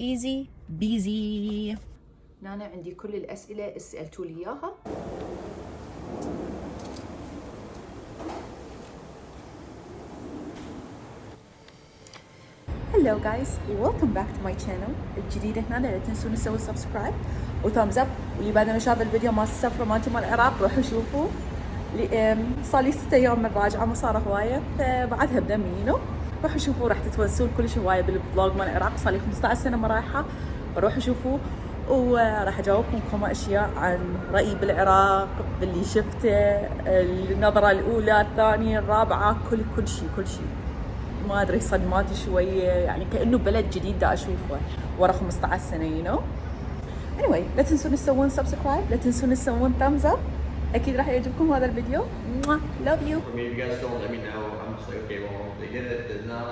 easy busy. أنا عندي كل الأسئلة اللي سألتوا لي إياها. Hello guys, welcome back to my channel. الجديدة هنا لا تنسون تسوون سبسكرايب وثامز اب، واللي بعد ما شاف الفيديو مال السفرة مالتي مال العراق روحوا شوفوا. صار لي 6 أيام من راجعة، ما صار هواية، فبعدها بدمي روحوا شوفوا، راح تتونسون كلش هواية بالفلوج مال العراق. صار لي 15 سنة ما رايحة، فروحوا شوفوا وراح اجاوبكم كم اشياء عن رايي بالعراق، باللي شفته، النظرة الأولى، الثانية، الرابعة، كل شيء. ما ادري صدماتي شويه، يعني كانه بلد جديد دا اشوفه ورا 15 سنه anyway لا تنسون تسوون سبسكرايب، لا تنسون تسوون thumbs up. اكيد راح يعجبكم هذا الفيديو. love you. For me, if you guys don't let me know, I'm just like, okay, well, they did it, did not,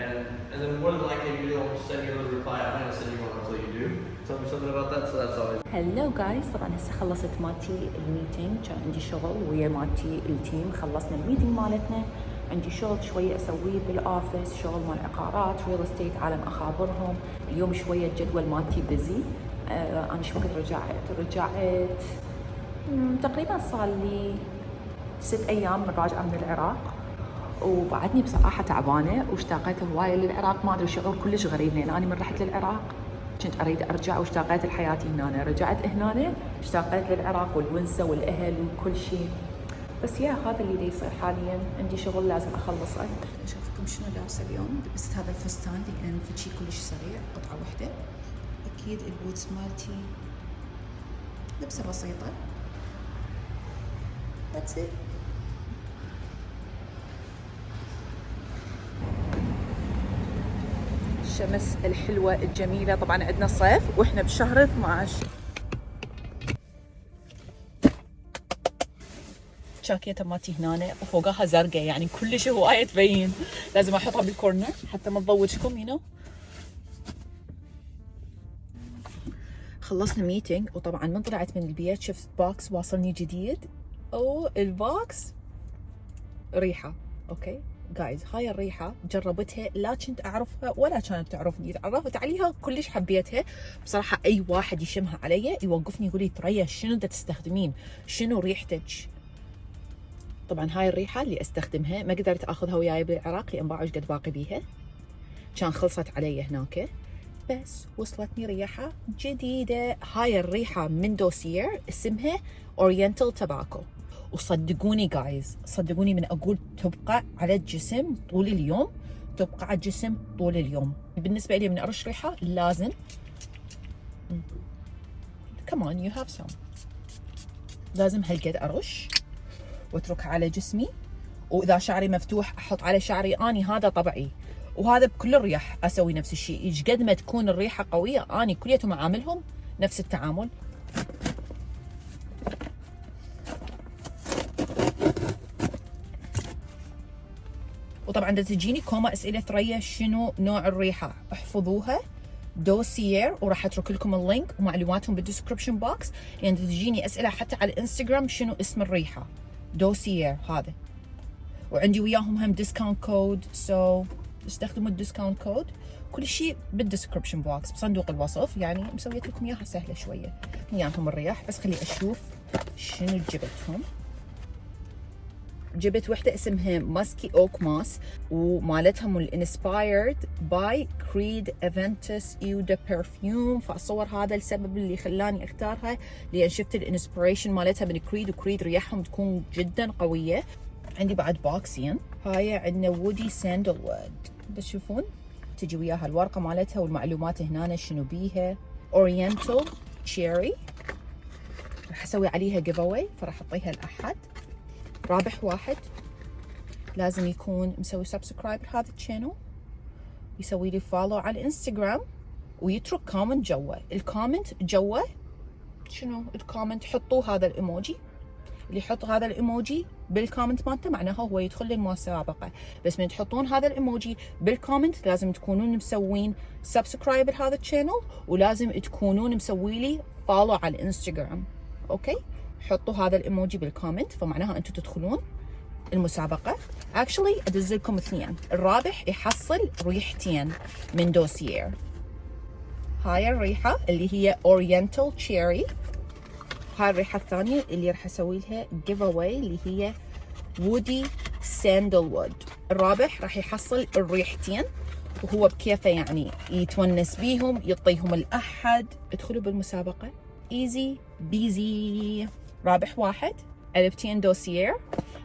and then more than likely, if you don't send me a little reply, I'm gonna send you one until you do. Tell me something about that, so that's always. hello guys، طبعا هسه خلصت مالتي الميتينج، كان عندي شغل ويا مالتي التيم، خلصنا الميتينج مالتنا. عندي شغل شوية أسويه بالأوفيس، شغل مال عقارات، ريل استيت، عالم أخابرهم. اليوم شوية الجدول مالتي بيزي. أنا شو وقت رجعت تقريبا صار لي 6 أيام من راجعة من العراق، وبعدني بصراحة تعبانة واشتاقيت هواية للعراق. ما أدري، شعور كلش غريب، لأن أنا من رحت للعراق كنت أريد أرجع واشتاقيت لحياتي هنا. رجعت هنا اشتاقيت للعراق والونسة والأهل وكل شيء. بس يا هذا اللي يصير حاليا، عندي شغل لازم اخلصه. اشوفكم شنو لابسه اليوم. لبست هذا الفستان لان في شيء كلش سريع، قطعه واحده. اكيد البوتس مالتي لبسه بسيطه. That's it. الشمس الحلوه الجميله. طبعا عندنا صيف واحنا بشهر 12. جاكيته مالتي هنا وفوقها زرقاء، يعني كلش هوايه تبين. لازم احطها بالكورنر حتى ما تضوجكم خلصنا ميتينج، وطبعا من طلعت من البيت شفت باكس واصلني جديد. الباكس ريحه. اوكي جايز، هاي الريحه جربتها، لا كنت اعرفها ولا كانت تعرفني، تعرفت عليها كلش حبيتها بصراحه. اي واحد يشمها علي يوقفني يقول لي ثريا شنو دا تستخدمين، شنو ريحتك. طبعا هاي الريحه اللي استخدمها ما قدرت اخذها وياي بالعراق لان باعوا قد باقي بيها، كان خلصت علي هناك. بس وصلتني ريحه جديده. هاي الريحه من دوسير، اسمها اورينتال تباكو. وصدقوني جايز، صدقوني من اقول تبقى على الجسم طول اليوم، تبقى على الجسم طول اليوم. بالنسبه لي من ارش ريحه لازم كمان يو هاف سم، لازم هالقد ارش واتركها على جسمي. واذا شعري مفتوح احط على شعري، اني هذا طبعي، وهذا بكل الريح اسوي نفس الشيء. ايش قد ما تكون الريحه قويه اني كليتهم اعاملهم نفس التعامل. وطبعا اذا تجيني كوما اسئله ثريا شنو نوع الريحه، احفظوها دوسير، وراح اترك لكم اللينك ومعلوماتهم بالديسكربشن بوكس، لان تجيني اسئله حتى على الانستغرام شنو اسم الريحه. دوسير هذا. وعندي وياهم هم ديسكاونت كود، استخدموا الديسكاونت كود. كل شيء بالديسكربشن بوكس بصندوق الوصف، يعني مسويت لكم اياها سهله شويه. وياهم الرياح، بس خلي اشوف شنو جبتهم. جبت وحده اسمها ماسكي اوك ماس، ومالتهم الانسبايرد باي كريد ايفنتس ايودا برفيوم. فاتصور هذا السبب اللي خلاني اختارها، لان شفت الانسبريشن مالتها من كريد، وكريد رياحهم تكون جدا قويه. عندي بعد باكسين. هاي عندنا وودي ساندل وود، تشوفون تجي وياها الورقه مالتها والمعلومات هنا شنو بيها. اورينتال تشيري، راح اسوي عليها جيف اواي، فراح اعطيها لاحد. رابح واحد لازم يكون مسوي سبسكرايب لهذا الشانل، يسوي لي فولو على الانستغرام، ويترك كومنت جوا. الكومنت جوا شنو الكومنت؟ حطوا هذا الايموجي. اللي يحط هذا الايموجي بالكومنت مالته معناها هو يدخل للمسابقه. بس من تحطون هذا الايموجي بالكومنت لازم تكونون مسوين سبسكرايب لهذا الشانل، ولازم تكونون مسوي لي فولو على الانستغرام. اوكي، حطوا هذا الايموجي بالكومنت، فمعناها انتم تدخلون المسابقه. ادزلكم 2، الرابح يحصل ريحتين من دوسير. هاي الريحة اللي هي اورينتال تشيري. هاي الريحة الثانية اللي راح اسوي لها جيف اواي اللي هي وودي ساندل وود. الرابح راح يحصل الريحتين وهو بكيفه، يعني يتونس بيهم، يعطيهم الأحد. ادخلوا بالمسابقة ايزي بيزي. رابح واحد، علبتين دوسيير.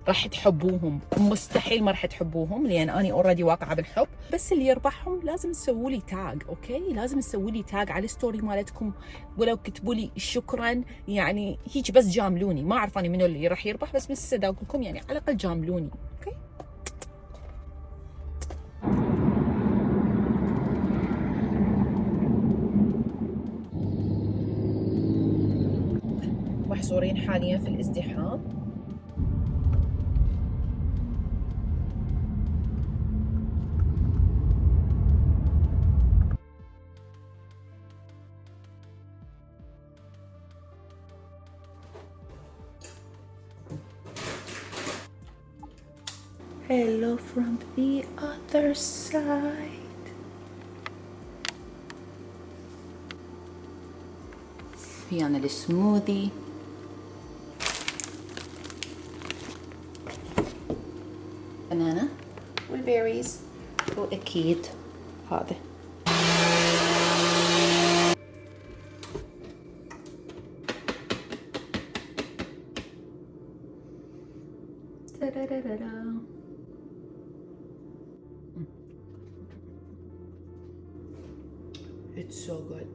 راح تحبوهم، مستحيل ما راح تحبوهم لان انا اوريدي واقعه بالحب. بس اللي يربحهم لازم تسووا لي تاج، اوكي؟ لازم تسووا لي تاج على الستوري مالتكم، ولو كتبوا لي شكرا، يعني هيك بس جاملوني. ما اعرف انا منو اللي راح يربح، بس اداوكم يعني على الاقل جاملوني، اوكي؟ محصورين حاليا في الازدحام. Hello from the other side. فيانا السموذي. بنانا والبيريز، واكيد هذا. It's so good.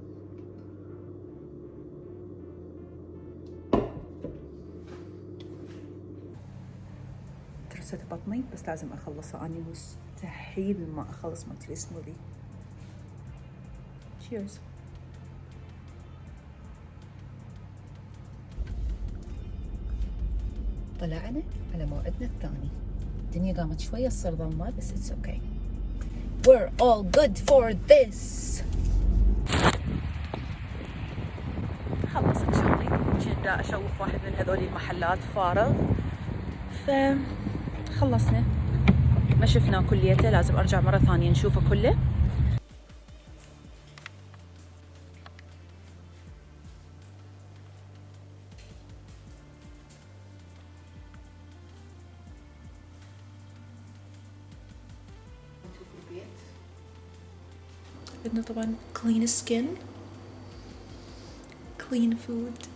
ترست بطني بس لازم اخلصها، اني مستحيل ما اخلص مالتي السموذي. Cheers. طلعنا على موعدنا الثاني. الدنيا قامت شوية تصير ظلمة بس it's okay. We're all good for this. خلصت شغلي، كنت اشوف واحد من هذول المحلات فارغ، فخلصنا. ما شفناه كليته، لازم ارجع مرة ثانية نشوفه كله. بدنا طبعا clean skin, clean food.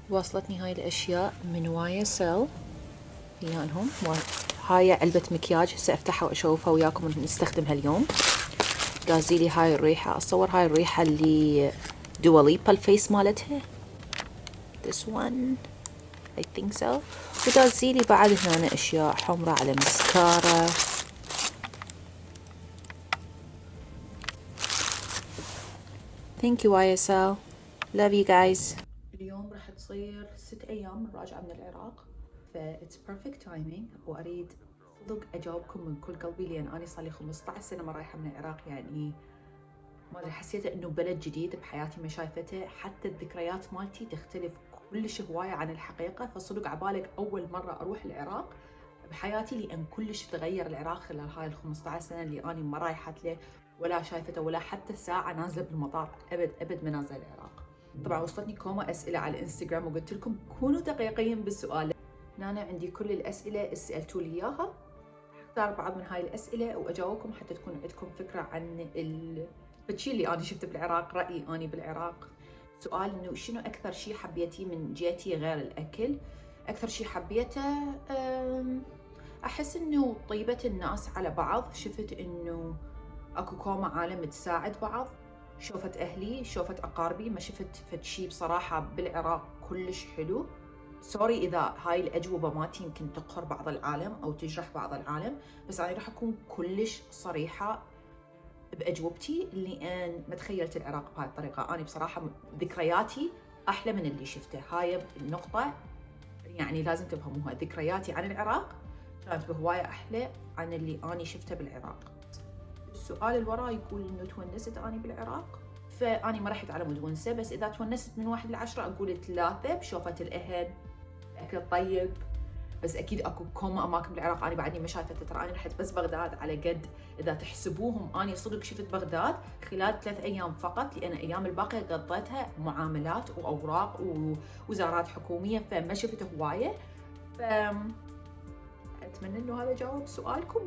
واصلتني هاي الاشياء من وايا سيل لانهم هاي علبة مكياج، هسه افتحها واشوفها وياكم ونستخدمها اليوم. دازيلي هاي الريحة، اتصور هاي الريحة اللي دواليبا الفيس مالتها. this one I think so. ودازيلي بعد هنا اشياء حمرة على مسكارة. thank you YSL, love you guys. اليوم راح تصير 6 أيام راجعة من العراق، ف it's perfect timing. وأريد صدق أجاوبكم من كل قلبي لأن أنا صار لي 15 سنة ما رايحة من العراق، يعني ما أدري، حسيت إنه بلد جديد بحياتي ما شايفته. حتى الذكريات مالتي تختلف كلش هواية عن الحقيقة، فصدق عبالك أول مرة أروح العراق بحياتي لأن كلش تغير العراق خلال هاي ال 15 سنة اللي أنا ما رايحت له ولا شايفته ولا حتى ساعة نازلة بالمطار. أبد ما نازلة العراق. طبعا وصلتني كوما اسئله على الانستغرام وقلت لكم كونوا دقيقين بالسؤال. انا عندي كل الاسئله اللي سالتوا لي اياها، اختار بعض من هاي الاسئله واجاوبكم حتى تكون عندكم فكره عن الشيء اللي انا شفته بالعراق، رايي اني بالعراق. سؤال انه شنو اكثر شيء حبيتيه من جيتي غير الاكل؟ اكثر شيء حبيته احس انه طيبه الناس على بعض. شفت انه اكو كوما عالم تساعد بعض، شوفت اهلي، شوفت اقاربي، ما شفت فد شيء بصراحه بالعراق كلش حلو. سوري اذا هاي الاجوبه مالتي يمكن تقهر بعض العالم او تجرح بعض العالم، بس انا راح اكون كلش صريحه باجوبتي لان ما تخيلت العراق بهاي الطريقه. انا بصراحه ذكرياتي احلى من اللي شفته، هاي النقطه يعني لازم تفهموها. ذكرياتي عن العراق كانت بهواية أحلى عن اللي أني شفته بالعراق. السؤال اللي وراه يقول إنه تونست أني بالعراق؟ فأني ما رحت على مود ونسة، بس إذا تونست من 1 ل10 أقول 3 بشوفة الأهل، الأكل الطيب. بس أكيد أكو كوما أماكن بالعراق أنا بعدني ما شايفتها، ترى أنا رحت بس بغداد على قد إذا تحسبوهم. أنا صدق شفت بغداد خلال 3 أيام فقط، لأن أيام الباقية قضيتها معاملات وأوراق ووزارات حكومية، فما شفت هواية. أتمنى إنه هذا جاوب سؤالكم.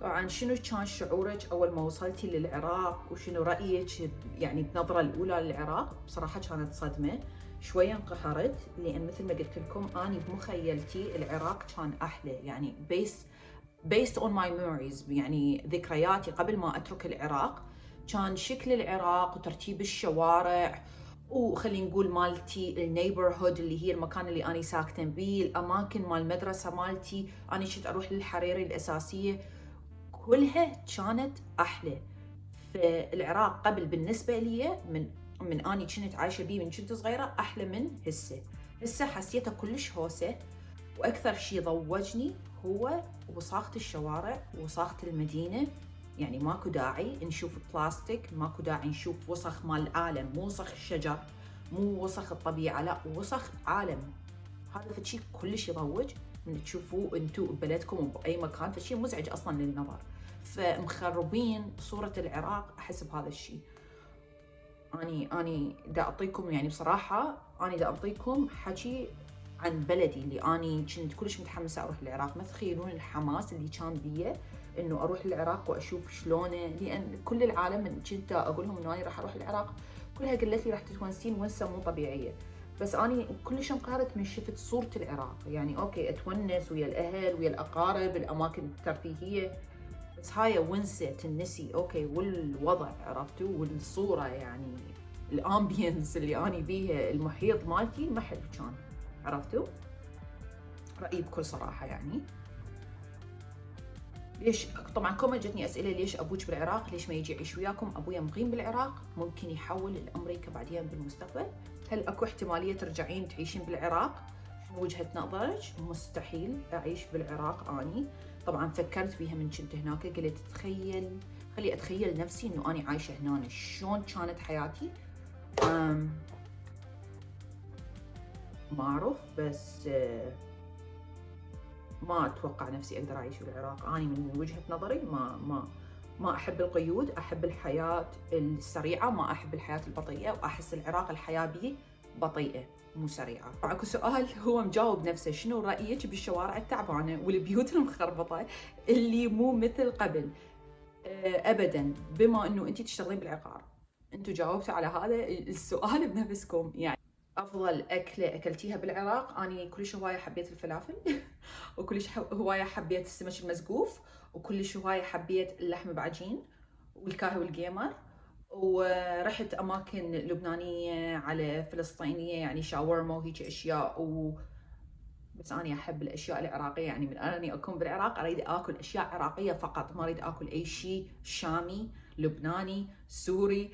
طبعا شنو كان شعورك أول ما وصلتي للعراق، وشنو رأيك يعني بنظرة الأولى للعراق؟ بصراحة كانت صدمة، شوية انقهرت، لأن مثل ما قلت لكم أنا بمخيلتي العراق كان أحلى، يعني based on my memories، يعني ذكرياتي قبل ما أترك العراق كان شكل العراق وترتيب الشوارع، وخلينا نقول مالتي النيبرهود اللي هي المكان اللي أنا ساكنة بيه، الأماكن مال المدرسة مالتي، أنا كنت أروح للحريري الأساسية، كلها كانت أحلى. فالعراق قبل بالنسبة لي من أني كنت عايشة بيه من كنت صغيرة أحلى من هسه حسيته كلش هوسة. وأكثر شي ضوجني هو وساخة الشوارع ووساخة المدينة، يعني ماكو داعي نشوف بلاستيك، ماكو داعي نشوف وسخ مال العالم، مو وسخ الشجر، مو وسخ الطبيعة، لا وسخ عالم. هذا فشي كلش يضوج من تشوفوه انتو ببلدكم وبأي مكان، فشي مزعج أصلا للنظر. فمخربين صورة العراق أحس بهذا الشيء. أني دا أعطيكم يعني بصراحة، أني دا أعطيكم حكي عن بلدي اللي أني كنت كلش متحمسة أروح العراق. ما تخيلون الحماس اللي كان بيه إنه أروح العراق وأشوف شلونه، لأن كل العالم من كنت أقول لهم إنه أنا راح أروح العراق كلها قالت لي راح تتونسين ونسة مو طبيعية. بس أني كلش انقهرت من شفت صورة العراق. يعني أوكي أتونس ويا الأهل ويا الأقارب الأماكن الترفيهية، بس هاي ونسة تنسي أوكي، والوضع عرفتوا، والصورة يعني الأمبينس اللي أني بيها، المحيط مالتي ما حلو كان، عرفتوا؟ رأيي بكل صراحة يعني. ليش طبعا كومنت جتني اسئله، ليش ابوك بالعراق؟ ليش ما يجي يعيش وياكم؟ ابويا مقيم بالعراق، ممكن يحول لامريكا بعدين بالمستقبل. هل اكو احتماليه ترجعين تعيشين بالعراق؟ من وجهه نظرك مستحيل اعيش بالعراق اني. طبعا فكرت بيها من كنت هناك، قلت خلي اتخيل نفسي انه اني عايشه هنا، شلون كانت حياتي. ما اعرف، بس ما اتوقع نفسي اقدر اعيش بالعراق. اني من وجهة نظري ما احب القيود، احب الحياة السريعة، ما احب الحياة البطيئة، واحس العراق الحياة به بطيئة مو سريعة. اكو سؤال هو مجاوب نفسه، شنو رأيك بالشوارع التعبانة والبيوت المخربطة اللي مو مثل قبل؟ ابدا، بما انه انت تشتغلين بالعقار انتو جاوبتوا على هذا السؤال بنفسكم. يعني افضل اكله اكلتيها بالعراق؟ اني كلش هوايه حبيت الفلافل وكلش هوايه حبيت السمك المسقوف، وكلش هوايه حبيت اللحم بعجين والكاهي والجيمر. ورحت اماكن لبنانيه على فلسطينيه، يعني شاورما وهيك اشياء بس أنا أحب الأشياء العراقية. يعني من أني أكون بالعراق أريد آكل أشياء عراقية فقط، ما أريد آكل أي شيء شامي، لبناني، سوري،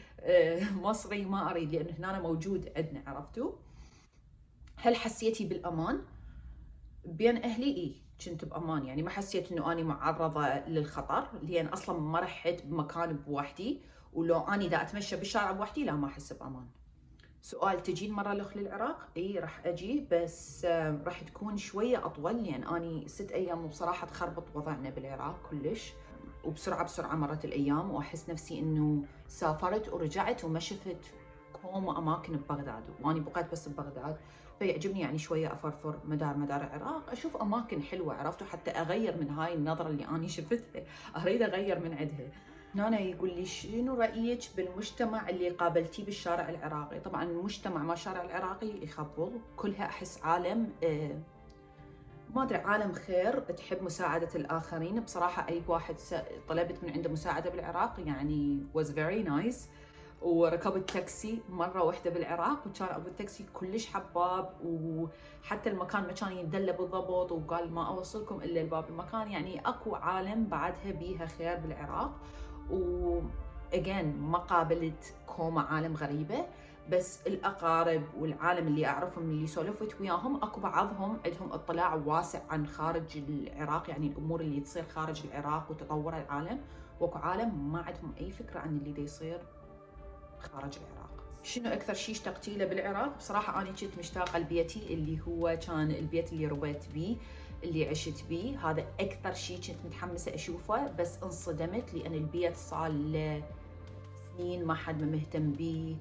مصري، ما أريد، لأن هنا موجود عندنا، عرفتوا؟ هل حسيتي بالأمان؟ بين أهلي إيه كنت بأمان، يعني ما حسيت إنه أنا معرضة للخطر، لأن أصلا ما رحت بمكان بوحدي، ولو أنا إذا أتمشى بالشارع بوحدي لا ما أحس بأمان. سؤال، تجين مرة الأخ للعراق؟ اي راح اجي، بس راح تكون شوية اطول، لان اني 6 ايام وبصراحة تخربط وضعنا بالعراق كلش، وبسرعة مرت الايام، واحس نفسي انه سافرت ورجعت وما شفت كوم اماكن ببغداد، واني بقيت بس ببغداد. فيعجبني يعني شوية افرفر مدار العراق، اشوف اماكن حلوة، عرفتوا، حتى اغير من هاي النظرة اللي اني شفتها، اريد اغير من عندها. هنا يقول لي شنو رأيك بالمجتمع اللي قابلتيه بالشارع العراقي؟ طبعا المجتمع ما الشارع العراقي يخبل، كلها أحس عالم ما أدري، عالم خير، تحب مساعدة الآخرين. بصراحة أي واحد طلبت من عنده مساعدة بالعراق يعني was very nice. وركبت تاكسي مرة واحدة بالعراق، وكان أبو التاكسي كلش حباب، وحتى المكان ما كان يدله بالضبط، وقال ما أوصلكم إلا لباب المكان. يعني أكو عالم بعدها بيها خير بالعراق. again ما قابلت كوما عالم غريبة، بس الأقارب والعالم اللي أعرفهم اللي سولفت وياهم أكو بعضهم عندهم اطلاع واسع عن خارج العراق، يعني الأمور اللي تصير خارج العراق وتطور العالم، واكو عالم ما عندهم أي فكرة عن اللي دا يصير خارج العراق. شنو أكثر شيء اشتقتي له بالعراق؟ بصراحة أنا كنت مشتاقة لبيتي اللي هو كان البيت اللي ربيت بيه، اللي عشت بيه، هذا أكثر شيء كنت متحمسة أشوفه، بس انصدمت لأن البيت صار له سنين ما حد مهتم بيه،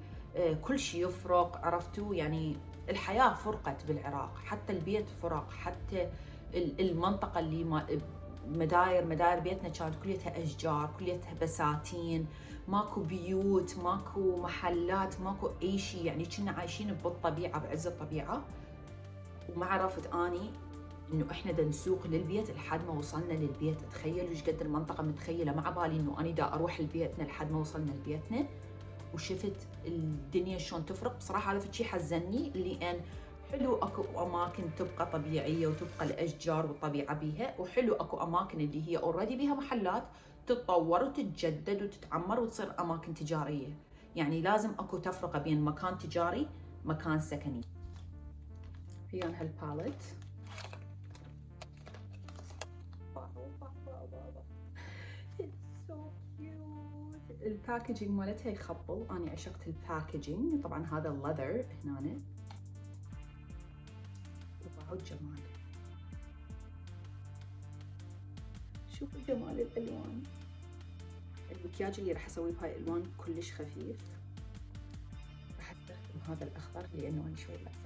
كل شيء يفرق، عرفتوا يعني الحياة فرقت بالعراق، حتى البيت فرق، حتى المنطقة اللي مداير بيتنا كانت كليتها أشجار، كليتها بساتين، ماكو بيوت، ماكو محلات، ماكو أي شيء، يعني كنا عايشين بالطبيعة بعز الطبيعة. وما عرفت أني إنه إحنا دا نسوق للبيت لحد ما وصلنا للبيت، تخيلوا إيش قد المنطقة متخيلة، مع بالي إنه أنا دا أروح لبيتنا لحد ما وصلنا لبيتنا وشفت الدنيا شلون تفرق. بصراحة هذا شيء حزني، لأن حلو اكو اماكن تبقى طبيعيه وتبقى الاشجار والطبيعه بيها، وحلو اكو اماكن اللي هي اوريدي بيها محلات تتطور وتتجدد وتتعمر وتصير اماكن تجاريه، يعني لازم اكو تفرقه بين مكان تجاري مكان سكني. هي هالباليت الباكجينج مالتها يخبل، انا عشقت الباكجينج، طبعا هذا اللذر هنا، واو جمال، شوفوا جمال الالوان، المكياج اللي راح اسويه بهاي الالوان كلش خفيف، راح استخدم هذا الاخضر لانه انا شوي لابسه.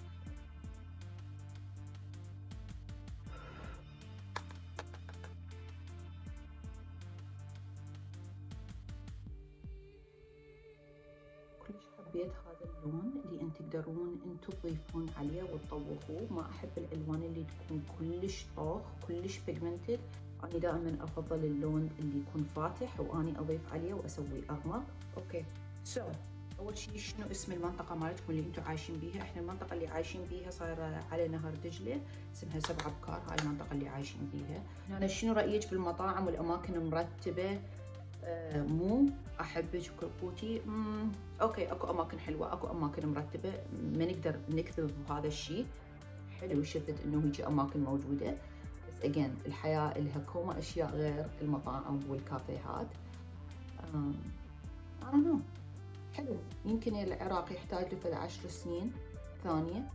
كلش حبيت هذا اللون لان تقدرون انتم تضيفون عليه وتطوقوه، ما احب الالوان اللي تكون كلش طوخ كلش بيجمنتد، انا دائما افضل اللون اللي يكون فاتح واني اضيف عليه واسويه اغمق. اوكي اول شيء شنو اسم المنطقه مالتكم اللي انتم عايشين بيها؟ احنا المنطقه اللي عايشين بيها صايره على نهر دجله، اسمها 7 ابكار، هاي المنطقه اللي عايشين بيها. هنا شنو رايك بالمطاعم والاماكن مرتبه؟ مو احبك وكركوتي، اوكي اكو اماكن حلوه، اكو اماكن مرتبه، ما نقدر نكذب بهذا الشيء، حلو شفت انه هيجي اماكن موجوده، بس اجين الحياه لها كوما اشياء غير المطاعم والكافيهات. انا حلو، يمكن العراق يحتاج له فد 10 سنين ثانيه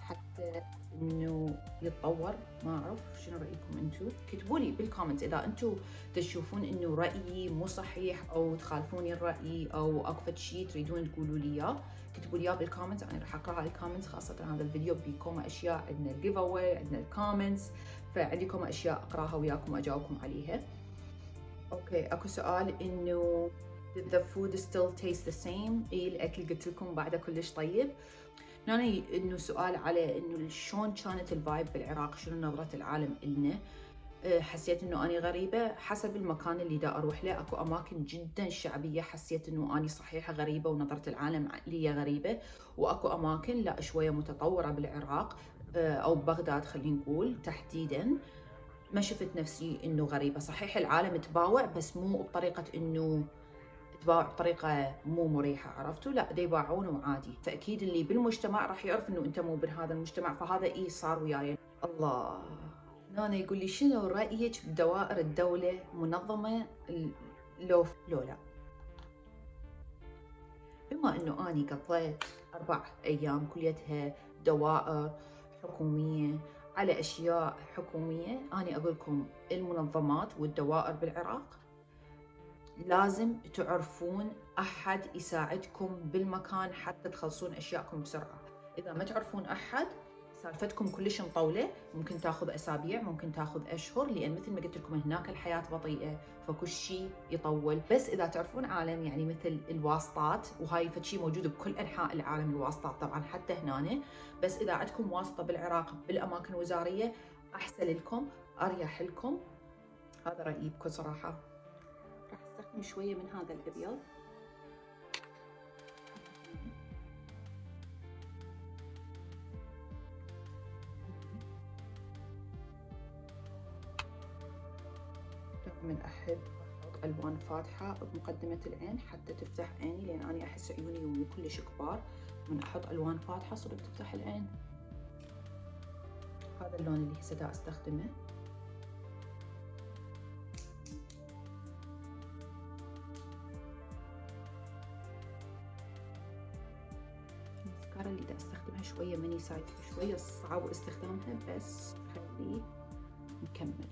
حتى انه يتطور، ما اعرف شنو رايكم انتم، كتبوا لي بالكومنت اذا انتم تشوفون انه رايي مو صحيح او تخالفوني الراي او اكو فد شيء تريدون تقولوا لي اياه، كتبوا لي اياه بالكومنت، انا راح اقرا الكومنتس، خاصه هذا الفيديو بيكم اشياء، عندنا الجيف اواي، عندنا الكومنتس، فعندكم اشياء اقراها وياكم واجاوبكم عليها. اوكي اكو سؤال انه did the food still taste the same؟ الاكل قلت لكم بعده كلش طيب. هنا انه سؤال على انه شلون كانت الفايب بالعراق، شنو نظرة العالم إلنا. حسيت انه اني غريبة حسب المكان اللي دا اروح له، اكو اماكن جدا شعبية حسيت انه اني صحيحة غريبة ونظرة العالم لي غريبة، واكو اماكن لا شوية متطورة بالعراق او ببغداد خلينا نقول تحديدا، ما شفت نفسي انه غريبة، صحيح العالم تباوع بس مو بطريقة انه تباوع بطريقه مو مريحه، عرفتوا؟ لا دا يباعون وعادي، فاكيد اللي بالمجتمع راح يعرف انه انت مو بهذا المجتمع، فهذا صار وياي. الله، هنا يقول لي شنو رايك بدوائر الدوله منظمه لو لا؟ بما انه اني قضيت 4 ايام كليتها دوائر حكوميه على اشياء حكوميه، اني اقول لكم المنظمات والدوائر بالعراق لازم تعرفون أحد يساعدكم بالمكان حتى تخلصون أشياءكم بسرعة، إذا ما تعرفون أحد سالفتكم كلش مطولة، ممكن تاخذ أسابيع، ممكن تاخذ أشهر، لأن مثل ما قلت لكم هناك الحياة بطيئة فكل شيء يطول، بس إذا تعرفون عالم يعني مثل الواسطات، وهاي فشي موجود بكل أنحاء العالم الواسطات طبعا حتى هنا، بس إذا عندكم واسطة بالعراق بالأماكن الوزارية أحسن لكم أريح لكم، هذا رأيي بكل صراحة. راح استخدم شوية من هذا الأبيض، دائما أحب أحط الوان فاتحه بمقدمه العين حتى تفتح عيني، لان انا احس عيوني مو كلش كبار، من احط الوان فاتحه صدق تفتح العين. هذا اللون اللي هسه دا استخدمه. المسكارا اللي دا استخدمها شويه ميني سايز، شويه صعب استخدامها بس خليه نكمل.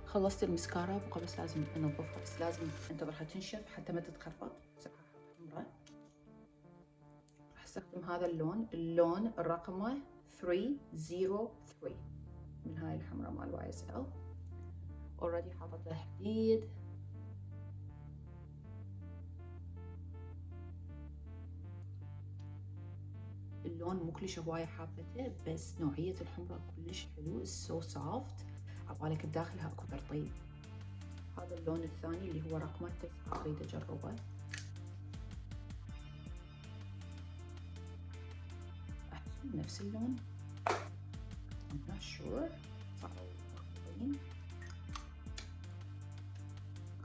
خلصت المسكارا، بقى بس لازم انظفها، بس لازم انتظرها تنشف حتى ما تتخربط. حمراء راح استخدم هذا اللون رقمه 303 من هاي الحمراء مال YSL. اوريدي حاطط له حديد. اللون مو كلش هواية حابته، بس نوعية الحمرة كلش حلو، سو سوفت، عبالك بداخلها اكو ترطيب. هذا اللون الثاني اللي هو رقمه 9 اريد اجربه. احس نفس اللون، I'm not sure.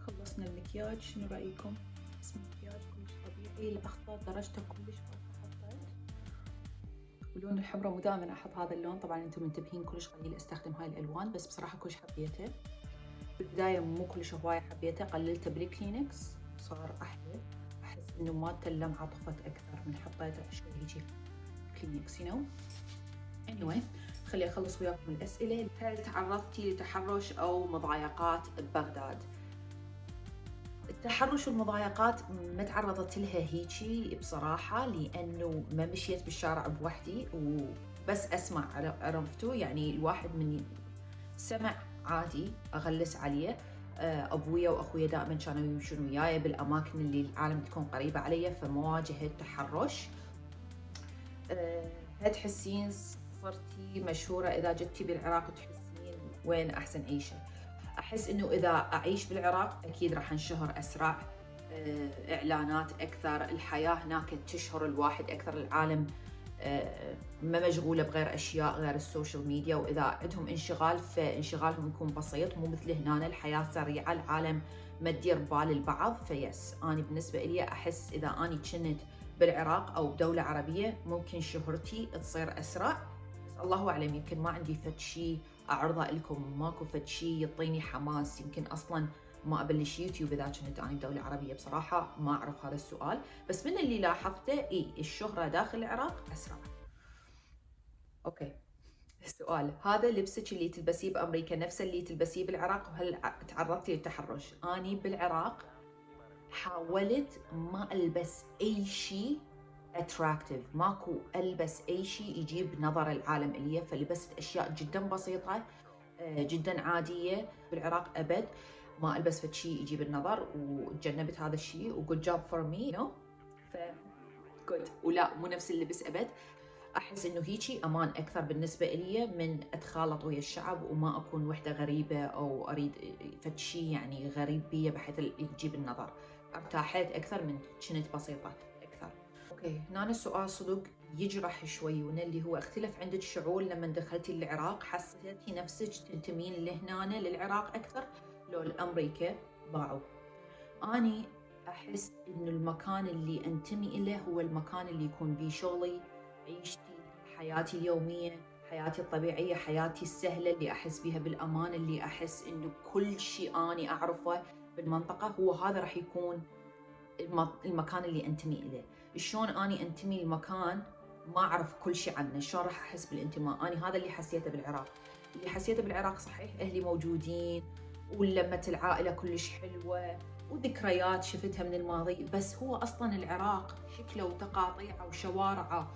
خلصنا المكياج، شنو رأيكم؟ اسم المكياج كلش طبيعي، الاخضر درجته كلش ولون الحمرة مو دائما احط هذا اللون، طبعا انتم منتبهين كلش قليل استخدم هاي الالوان، بس بصراحة كلش حبيته. بالبداية مو كلش هواية حبيته، قللته بالكلينكس صار احلى، احس انه مالته اللمعة طفت اكثر من حطيته شوي هيجي كلينكس anyway. خلي اخلص وياكم الاسئلة. هل تعرضتي لتحرش او مضايقات ببغداد؟ التحرش والمضايقات ما تعرضت لها هيجي بصراحة، لأنه ما مشيت بالشارع بوحدي وبس أسمع، عرفتوا يعني الواحد من سمع عادي أغلس عليه. أبويا وأخويا دائما كانوا يمشون وياي بالأماكن اللي العالم تكون قريبة علي، فما واجهت تحرش. هل تحسين صرتي مشهورة إذا جتي بالعراق وتحسين وين أحسن عيشة؟ أحس إنه إذا أعيش بالعراق أكيد راح انشهر أسرع، إعلانات أكثر، الحياة هناك تشهر الواحد أكثر، العالم ما مشغولة بغير أشياء غير السوشيال ميديا، وإذا عندهم انشغال فانشغالهم يكون بسيط، مو مثل هنا الحياة سريعة، العالم ما تدير بال البعض. فيس أنا بالنسبة لي أحس إذا أنا كنت بالعراق أو بدولة عربية ممكن شهرتي تصير أسرع، بس الله أعلم يمكن ما عندي فد شي أعرضه لكم، ماكو فد شي يعطيني حماس، يمكن أصلاً ما أبلش يوتيوب إذا كنت أنا بدولة عربية، بصراحة ما أعرف هذا السؤال، بس من اللي لاحظته الشهرة داخل العراق أسرع. أوكي، السؤال هذا لبسك اللي تلبسيه بأمريكا نفس اللي تلبسيه بالعراق، وهل تعرضتي للتحرش؟ أني بالعراق حاولت ما ألبس أي شيء اتراكتيف، ماكو البس اي شيء يجيب نظر العالم الي، فلبست اشياء جدا بسيطه جدا عاديه. بالعراق ابد ما البس فد شيء يجيب النظر، وتجنبت هذا الشيء، وجود جوب فور مي ف جود. ولا مو نفس اللبس ابد، احس انه هيجي امان اكثر بالنسبه لي من اتخالط ويا الشعب وما اكون وحده غريبه او اريد فد شيء يعني غريب بي بحيث يجيب النظر. ارتاحت اكثر من كنت بسيطه اكثر. اوكي، هنا السؤال صدق يجرح شوي، اللي هو اختلف عندك شعور لما دخلتي العراق؟ حسيتي نفسك تنتمين لهنا للعراق اكثر لو لامريكا؟ باعوا. اني احس انه المكان اللي انتمي اليه هو المكان اللي يكون بيه شغلي، عيشتي، حياتي اليوميه، حياتي الطبيعيه، حياتي السهله اللي احس بيها بالامان، اللي احس انه كل شيء اني اعرفه بالمنطقه هو هذا راح يكون المكان اللي انتمي اليه. شلون اني انتمي لمكان ما اعرف كل شيء عنه، شلون راح احس بالانتماء؟ اني هذا اللي حسيته بالعراق. اللي حسيته بالعراق صحيح اهلي موجودين ولمة العائله كلش حلوه وذكريات شفتها من الماضي، بس هو اصلا العراق شكله وتقاطيعه وشوارعه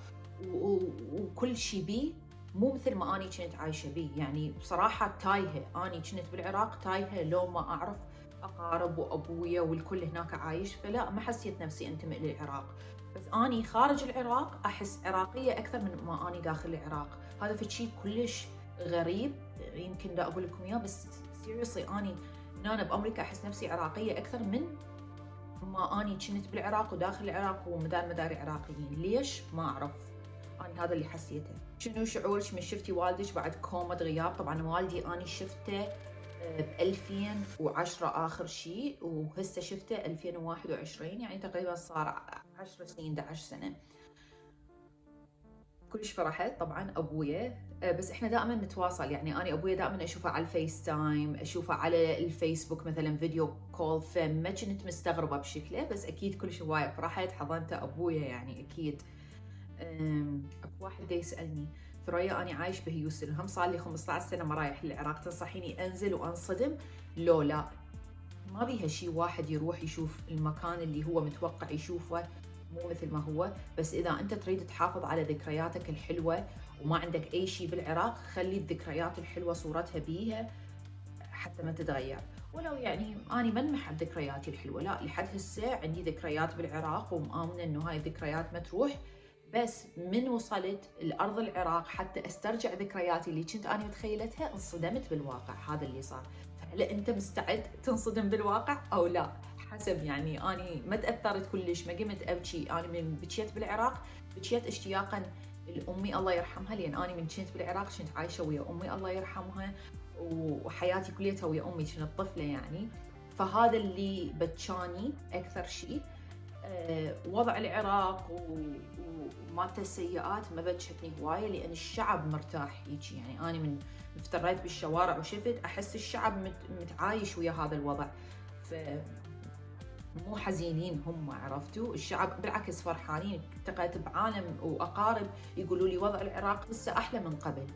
وكل شيء بيه مو مثل ما اني كنت عايشه بيه. يعني بصراحه تايهه، اني كنت بالعراق تايهه لو ما اعرف اقارب وابويا والكل هناك عايش، فلا ما حسيت نفسي انتمي للعراق. بس اني خارج العراق احس عراقيه اكثر من ما اني داخل العراق. هذا في شيء كلش غريب يمكن لا اقول لكم اياه، بس سيريسلي اني هنا بامريكا احس نفسي عراقيه اكثر من ما اني كنت بالعراق وداخل العراق ومداري عراقيين. ليش؟ ما اعرف. أنا هذا اللي حسيته. شنو شعورك من شفتي والدك بعد كومة غياب؟ طبعا والدي أنا شفته ب 2010 آخر شيء، وهسه شفته 2021، يعني تقريبا صار 10 سنين 11 سنة. كلش فرحت طبعا ابويا، بس احنا دائما نتواصل، يعني انا ابويا دائما اشوفه على الفيس تايم، اشوفه على الفيسبوك مثلا فيديو كول، فما كنت مستغربه بشكله، بس اكيد كلش هوايه فرحت حضنته ابويا يعني اكيد. اكو واحد دا يسالني ثريا انا عايش بهيوستن، هم صار لي 15 سنه ما رايح للعراق، تنصحيني انزل وانصدم؟ لو لا، ما بيها شيء واحد يروح يشوف المكان اللي هو متوقع يشوفه مو مثل ما هو، بس إذا أنت تريد تحافظ على ذكرياتك الحلوة وما عندك أي شيء بالعراق، خلي الذكريات الحلوة صورتها بيها حتى ما تتغير. ولو يعني أنا منمح عن ذكرياتي الحلوة، لا، لحد هسه عندي ذكريات بالعراق ومآمنة إنه هاي الذكريات ما تروح، بس من وصلت لأرض العراق حتى أسترجع ذكرياتي اللي كنت أنا متخيلتها انصدمت بالواقع. هذا اللي صار. فهل أنت مستعد تنصدم بالواقع أو لا؟ حسب، يعني أنا ما تأثرت كلش، ما قمت أبكي. أنا من بكيت بالعراق بكيت اشتياقا لأمي الله يرحمها، لأن أنا من كنت بالعراق كنت عايشة ويا أمي الله يرحمها، وحياتي كليتها ويا أمي، كنت طفلة يعني. فهذا اللي بتشاني أكثر شيء. وضع العراق ومالته السيئات ما بتشتني هوايه، لان الشعب مرتاح هيجي، يعني انا من افتريت بالشوارع وشفت احس الشعب متعايش ويا هذا الوضع، ف مو حزينين هم، عرفتوا؟ الشعب بالعكس فرحانين. التقيت بعالم واقارب يقولوا لي وضع العراق هسه احلى من قبل،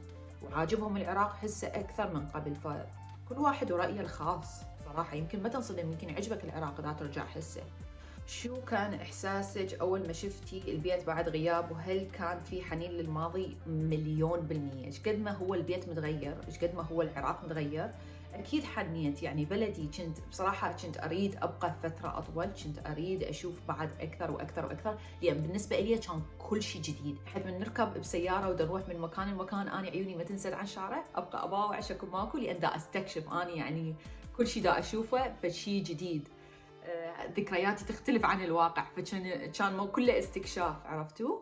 وعاجبهم العراق هسه اكثر من قبل. فكل واحد ورأيه الخاص صراحه، يمكن ما تنصدم، يمكن يعجبك العراق اذا ترجع هسه. شو كان إحساسك أول ما شفتي البيت بعد غياب، وهل كان في حنين للماضي؟ 1,000,000%. إيش قد ما هو البيت متغير، إيش قد ما هو العراق متغير، أكيد حنيت. يعني بلدي كنت بصراحة كنت أريد أبقى فترة أطول، كنت أريد أشوف بعد أكثر وأكثر وأكثر، لأن بالنسبة لي كان كل شيء جديد. حد من نركب بسيارة ونروح من مكان لمكان، أنا عيوني ما تنزل عن الشارع، أبقى أباوع شكو ماكو، لأن دا أستكشف أنا، يعني كل شيء دا أشوفه فشي جديد. ذكرياتي تختلف عن الواقع، فكان مو كله استكشاف، عرفتوا؟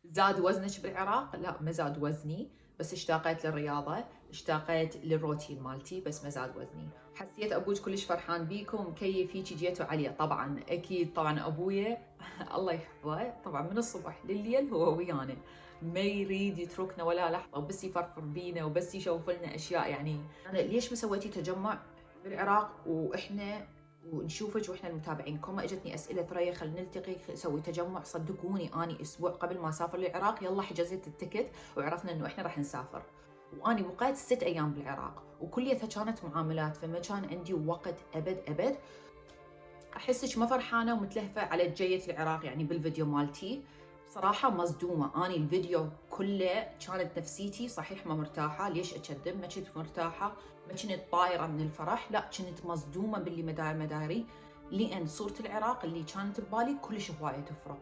زاد وزنك بالعراق؟ لا، ما زاد وزني، بس اشتاقيت للرياضة، اشتاقيت للروتين مالتي، بس ما زاد وزني. حسيت أبوك كلش فرحان بيكم، مكيف فيكي جيتوا عليه؟ طبعا أكيد، طبعا أبويا الله يحفظه، طبعا من الصبح لليل هو ويانا، ما يريد يتركنا ولا لحظة، وبس يفرفر بينا وبس يشوف لنا أشياء. يعني أنا ليش ما سويتي تجمع بالعراق وإحنا ونشوفك واحنا المتابعين؟ كوما اجتني اسئله ثريا خلينا نلتقي سوي تجمع. صدقوني اني اسبوع قبل ما اسافر للعراق يلا حجزت التكت وعرفنا انه احنا راح نسافر، واني بقيت 6 ايام بالعراق وكليتها كانت معاملات، فما كان عندي وقت ابد. احسك ما فرحانه ومتلهفه على جية العراق يعني بالفيديو مالتي. صراحة مصدومة، أنا الفيديو كله كانت نفسيتي صحيح ما مرتاحة، ليش أكذب؟ ما كنت مرتاحة، ما كنت طايرة من الفرح، لا كنت مصدومة باللي مداري، لأن صورة العراق اللي كانت ببالي كلش هواية تفرق.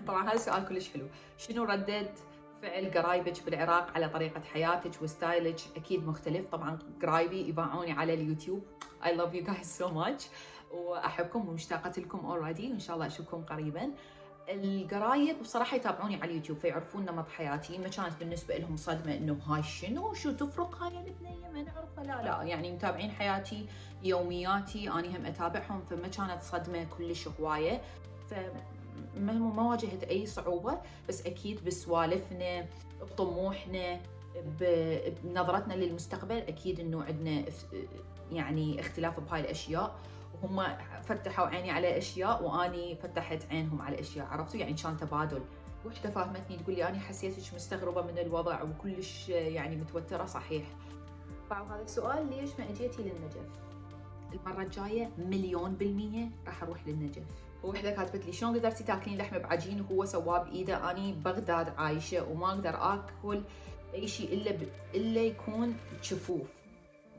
طبعا هذا السؤال كلش حلو. شنو ردت فعل قرايبك بالعراق على طريقة حياتك وستايلك؟ أكيد مختلف. طبعا قرايبي يباعوني على اليوتيوب. I love you guys so much، وأحبكم ومشتاقة لكم already، وإن شاء الله أشوفكم قريبا. القرايب بصراحة يتابعوني على اليوتيوب فيعرفون نمط حياتي، ما كانت بالنسبة لهم صدمة انه هاي شو تفرق هاي البنية ما نعرفها، لا يعني متابعين حياتي يومياتي، اني هم اتابعهم، فما كانت صدمة كلش هواية، ما واجهت اي صعوبة. بس اكيد بسوالفنا بطموحنا بنظرتنا للمستقبل اكيد انه عندنا يعني اختلاف بهاي الاشياء، هم فتحوا عيني على اشياء واني فتحت عينهم على اشياء، عرفتوا؟ يعني كان تبادل. وحده فاهمتني تقول لي انا حسيتك مستغربه من الوضع وكلش يعني متوتره. صحيح. فهذا السؤال ليش ما اجيتي للنجف؟ المره الجايه 1,000,000% راح اروح للنجف. وحده كاتبت لي شلون قدرتي تاكلين لحمه بعجين وهو سواه بايده؟ اني بغداد عايشه وما اقدر اكل اي شيء الا يكون جفوف،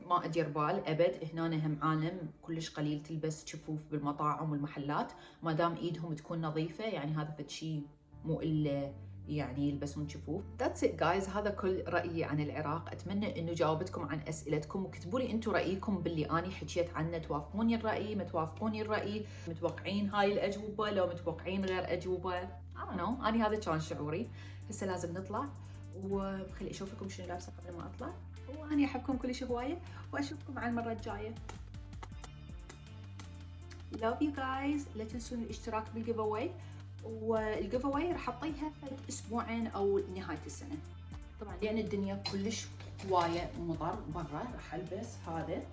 ما ادير بال ابد. هنا هم عالم كلش قليل تلبس جفوف بالمطاعم والمحلات ما دام ايدهم تكون نظيفه، يعني هذا فد شيء مو الا يعني يلبسون شفوف. That's it guys، هذا كل رأيي عن العراق. أتمنى إنه جاوبتكم عن أسئلتكم، وكتبوا لي أنتم رأيكم باللي أنا حكيت عنه. توافقوني الرأي، ما توافقوني الرأي، متوقعين هاي الأجوبة لو متوقعين غير أجوبة. I don't know، أنا هذا كان شعوري. هسه لازم نطلع، وخلي أشوفكم شنو لابسة قبل ما أطلع. وأنا أحبكم كلش هواية، وأشوفكم على المرة الجاية. love you guys. لا تنسون الاشتراك بالجيف اواي، والجيف اواي راح اعطيها فد اسبوعين او نهايه السنه طبعا، لان الدنيا كلش هوايه مطر برا. راح البس هذا